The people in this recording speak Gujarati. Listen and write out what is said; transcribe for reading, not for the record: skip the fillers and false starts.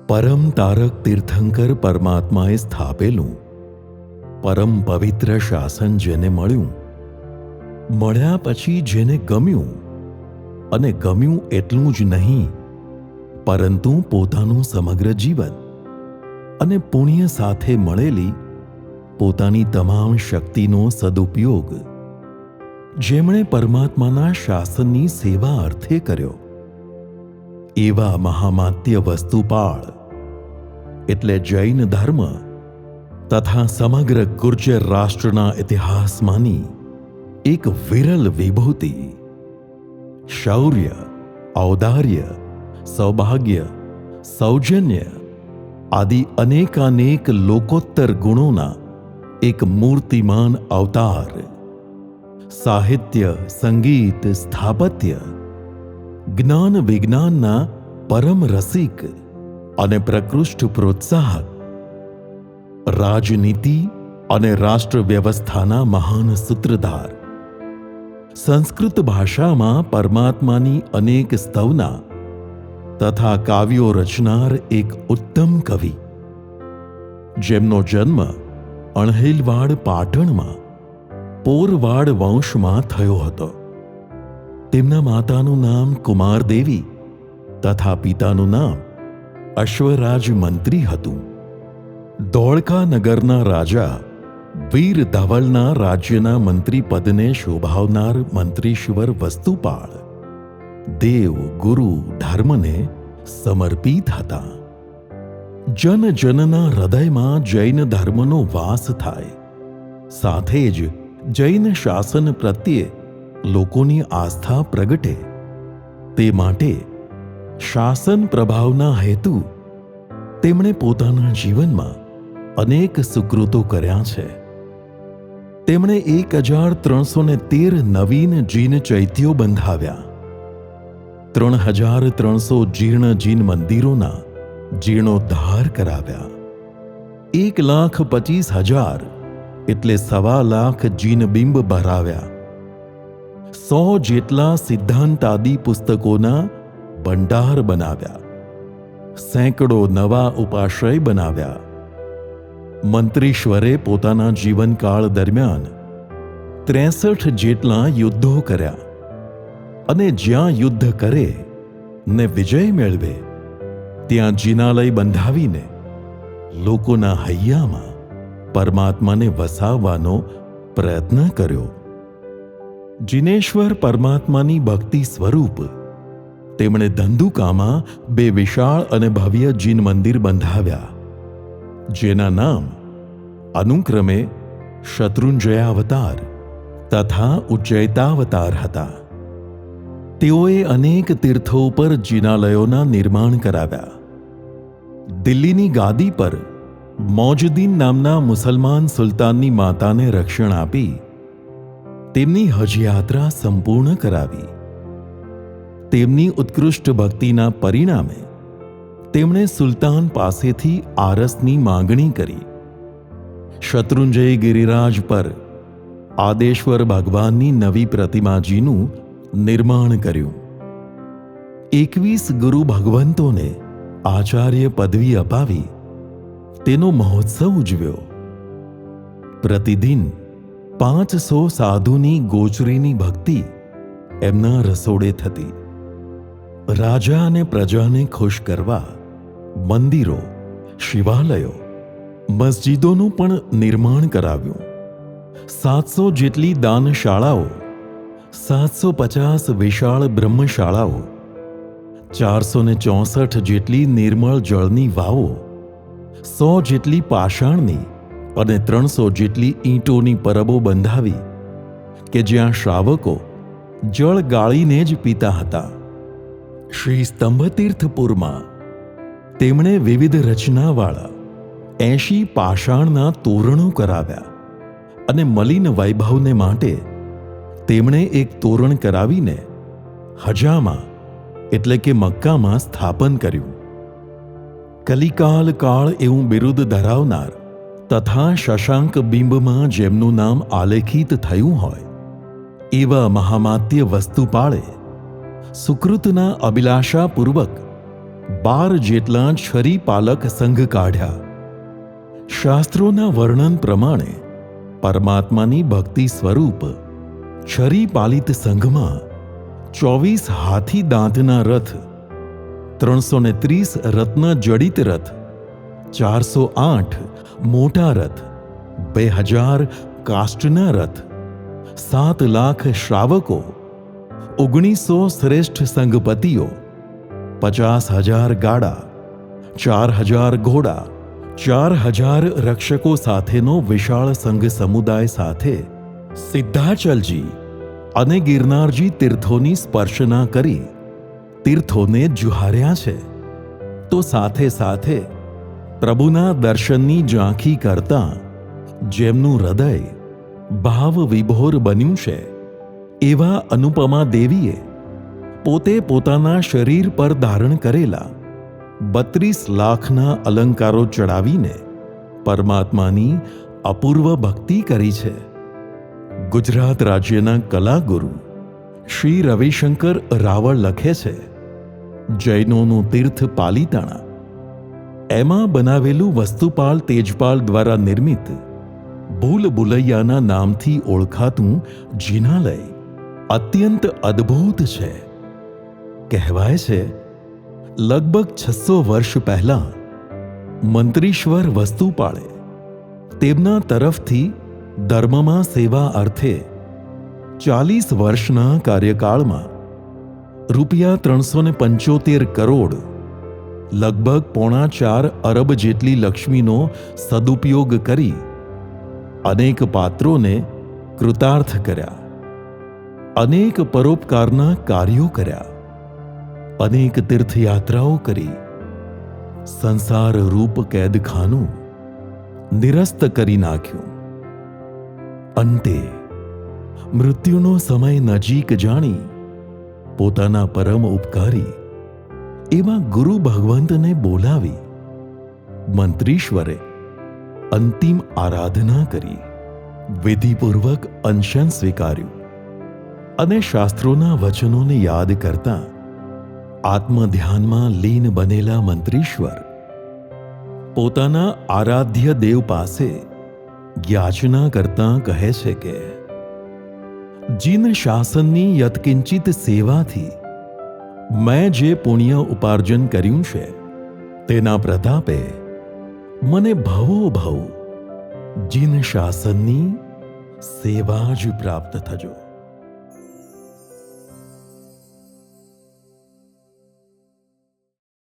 પરમ તારક તીર્થંકર પરમાત્માએ સ્થાપેલું પરમ પવિત્ર શાસન જેને મળ્યું, મળ્યા પછી જેને ગમ્યું, અને ગમ્યું એટલું જ નહીં, પરંતુ પોતાનું સમગ્ર જીવન અને પુણ્ય સાથે મળેલી પોતાની તમામ શક્તિનો સદુપયોગ જેમણે પરમાત્માના શાસનની સેવા અર્થે કર્યો, એવા મહામાત્ય વસ્તુપાળ એટલે જૈન ધર્મ તથા સમગ્ર ગુર્જર રાષ્ટ્રના ઇતિહાસમાંની એક વિરલ વિભૂતિ, શૌર્ય, ઔદાર્ય, સૌભાગ્ય, સૌજન્ય આદિ અનેકાનેક લોકોત્તર ગુણોના એક મૂર્તિમાન અવતાર, સાહિત્ય, સંગીત, સ્થાપત્ય, જ્ઞાન વિજ્ઞાનના પરમ રસિક અને પ્રકૃષ્ટ પ્રોત્સાહક, રાજનીતિ અને રાષ્ટ્ર વ્યવસ્થાના મહાન સૂત્રધાર, સંસ્કૃત ભાષામાં પરમાત્માની અનેક સ્તવના તથા કાવ્યો રચનાર એક ઉત્તમ કવિ, જેમનો જન્મ અણહિલવાડ પાટણમાં પોરવાડ વંશમાં થયો હતો. તેમના માતાનું નામ કુમારદેવી તથા પિતાનું નામ અશ્વરાજ મંત્રી હતું. ધોળકા નગરના રાજા વીર ધવલના રાજ્યના મંત્રી પદને શોભાવનાર મંત્રીશ્વર વસ્તુપાળ દેવ, ગુરુ, ધર્મને સમર્પિત હતા. જન જનના હૃદયમાં જૈન ધર્મનો વાસ થાય, સાથે જ જૈન શાસન પ્રત્યે લોકોની આસ્થા પ્રગટે, તે માટે શાસન પ્રભાવના હેતુ તેમણે પોતાના જીવનમાં અનેક સુકૃતો કર્યા છે. તેમણે 1313 નવીન જીન ચૈત્યો બંધાવ્યા, 3300 જીર્ણ જીન મંદિરોના જીર્ણોદ્ધાર કરાવ્યા, 1,25,000 એટલે 1,25,000 જીનબિંબ ભરાવ્યા, 100 જેટલા સિદ્ધાંતાદિ પુસ્તકોના ભંડાર બનાવ્યા, સેંકડો નવા ઉપાશ્રય બનાવ્યા. મંત્રીશ્વરે પોતાના જીવનકાળ દરમિયાન 63 જેટલા યુદ્ધો કર્યા અને જ્યાં યુદ્ધ કરે ને વિજય મેળવે ત્યાં જિનાલય બંધાવીને લોકોના હૈયામાં પરમાત્માને વસાવવાનો પ્રયત્ન કર્યો. જિનેશ્વર પરમાત્માની ભક્તિ સ્વરૂપ તેમણે ધંધુકામાં 2 વિશાળ અને ભવ્ય જીન મંદિર બંધાવ્યા, જેના નામ અનુક્રમે શત્રુંજયાવતાર તથા ઉજ્જૈતાવતાર હતા. તેઓએ અનેક તીર્થો પર જિનાલયોના નિર્માણ કરાવ્યા. દિલ્હીની ગાદી પર મોજુદ્દીન નામના મુસલમાન સુલતાનની માતાને રક્ષણ આપી તેમની હજયાત્રા સંપૂર્ણ કરાવી. તેમની ઉત્કૃષ્ટ ભક્તિના પરિણામે તેમણે સુલતાન પાસેથી આરસની માંગણી કરી. શત્રુંજય ગિરિરાજ પર આદેશ્વર ભગવાનની નવી પ્રતિમાજીનું નિર્માણ કર્યું. 21 ગુરુ ભગવંતોને આચાર્ય પદવી અપાવી તેનો મહોત્સવ ઉજવ્યો. પ્રતિદિન 500 સાધુની ગોચરીની ભક્તિ એમના રસોડે થતી. રાજા અને પ્રજાને ખુશ કરવા મંદિરો, શિવાલયો, મસ્જિદોનું પણ નિર્માણ કરાવ્યું. 700 જેટલી દાનશાળાઓ, 750 વિશાળ બ્રહ્મશાળાઓ, 464 જેટલી નિર્મળ જળની વાવો, 100 જેટલી પાષાણની અને 300 જેટલી ઈંટોની પરબો બંધાવી કે જ્યાં શ્રાવકો જળ ગાળીને જ પીતા હતા. શ્રી સ્તંભતીર્થપુરમાં તેમણે વિવિધ રચનાવાળા 80 પાષાણના તોરણો કરાવ્યા અને મલિન વૈભવને માટે તેમણે એક તોરણ કરાવીને હજામાં એટલે કે મક્કામાં સ્થાપન કર્યું. કલિકાલ કાળ એવું બિરુદ ધરાવનાર તથા શશાંક બિંબમાં જેમનું નામ આલેખિત થયું હોય એવા મહામાત્ય વસ્તુપાળે સુકૃતના અભિલાષાપૂર્વક 12 જેટલા છરી પાલક સંઘ કાઢ્યા. શાસ્ત્રોના વર્ણન પ્રમાણે પરમાત્માની ભક્તિ સ્વરૂપ છરી પાલિત સંઘમાં 24 હાથી દાંતના રથ, 330 રત્ન જડિત રથ, 408 મોટા રથ, 2000 કાષ્ટના રથ, 7 લાખ શ્રાવકો, 1900 શ્રેષ્ઠ સંઘપતિઓ, 50,000 ગાડા, 4,000 ઘોડા, 4,000 રક્ષકો સાથેનો વિશાળ સંઘ સમુદાય સાથે સિદ્ધાચલજી અને ગિરનારજી તીર્થોની સ્પર્શના કરી તીર્થોને જુહાર્યા છે, તો સાથે સાથે પ્રભુના દર્શનની ઝાંખી કરતા જેમનું હૃદય ભાવ વિભોર બન્યું છે એવા અનુપમા દેવીએ પોતે પોતાના શરીર પર ધારણ કરેલા 32 લાખના અલંકારો ચડાવીને પરમાત્માની અપૂર્વ ભક્તિ કરી છે. ગુજરાત રાજ્યના કલાગુરુ શ્રી રવિશંકર રાવળ લખે છે, જૈનોનું તીર્થ પાલિતાણા, એમાં બનાવેલું વસ્તુપાલ તેજપાલ દ્વારા નિર્મિત ભૂલ ભુલૈયાના નામથી ઓળખાતું જિનાલય અત્યંત અદ્ભુત છે. કહેવાય છે લગભગ 600 વર્ષ પહેલાં મંત્રીશ્વર વસ્તુપાળે તેમના તરફથી ધર્મમાં સેવા અર્થે 40 વર્ષના કાર્યકાળમાં રૂપિયા 375 કરોડ લગભગ 4.25 અરબ જેટલી લક્ષ્મીનો સદુપયોગ કરી અનેક પાત્રોને કૃતાર્થ કર્યા, અનેક પરોપકારના કાર્યો કર્યા, અનેક તીર્થયાત્રાઓ કરી, સંસાર રૂપ કેદખાનું નિરસ્ત કરી નાખ્યું. અંતે મૃત્યુનો સમય નજીક જાણી પોતાના પરમ ઉપકારી એવા ગુરુ ભગવંતને બોલાવી મંત્રીશ્વરે અંતિમ આરાધના કરી, વિધિપૂર્વક અનશન સ્વીકાર્યું અને શાસ્ત્રોના વચનોને યાદ કરતા આત્મધ્યાનમાં લીન બનેલા મંત્રીશ્વર પોતાના આરાધ્ય દેવ પાસે યાચના કરતા કહે છે કે જીન શાસનની યત્કિંચિત સેવાથી મેં જે પુણ્ય ઉપાર્જન કર્યું છે તેના પ્રતાપે મને ભવોભવ જીન શાસનની સેવા જ પ્રાપ્ત થજો.